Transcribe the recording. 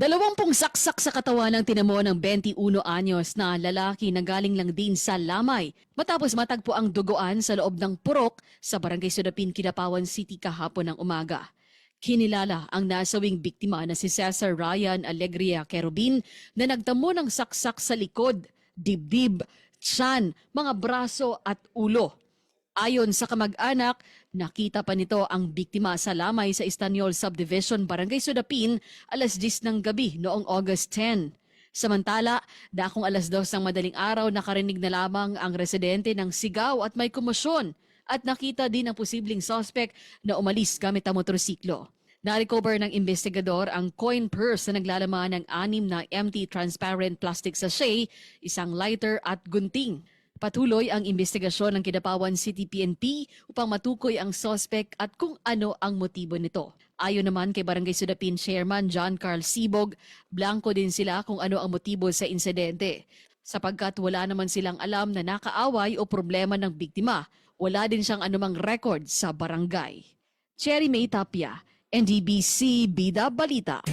20 saksak sa katawan ng tinamo ng 21 anyos na lalaki na galing lang din sa Lamay matapos matagpo ang duguan sa loob ng purok sa Barangay Sudapin, Kidapawan City kahapon ng umaga. Kinilala ang nasawing biktima na si Cesar Ryan Alegria Kerubin na nagtamo ng saksak sa likod, dibdib, tiyan, mga braso at ulo. Ayon sa kamag-anak, nakita pa nito ang biktima sa Lamay sa Estanyol Subdivision, Barangay Sudapin, alas 10 ng gabi noong August 10. Samantala, dakong alas 2 ng madaling araw nakarinig na lamang ang residente ng sigaw at may komosyon at nakita din ang posibleng suspect na umalis gamit ang motorsiklo. Na-recover ng investigador ang coin purse na naglalaman ng 6 na empty transparent plastic sachet, isang lighter at gunting. Patuloy ang investigasyon ng Kidapawan City PNP upang matukoy ang suspect at kung ano ang motibo nito. Ayon naman kay Barangay Sudapin Chairman John Carl Sibog, blanco din sila kung ano ang motibo sa insidente. Sapagkat wala naman silang alam na nakaaway o problema ng biktima, wala din siyang anumang record sa barangay. Cherry May Tapia, NDBC Bida Balita.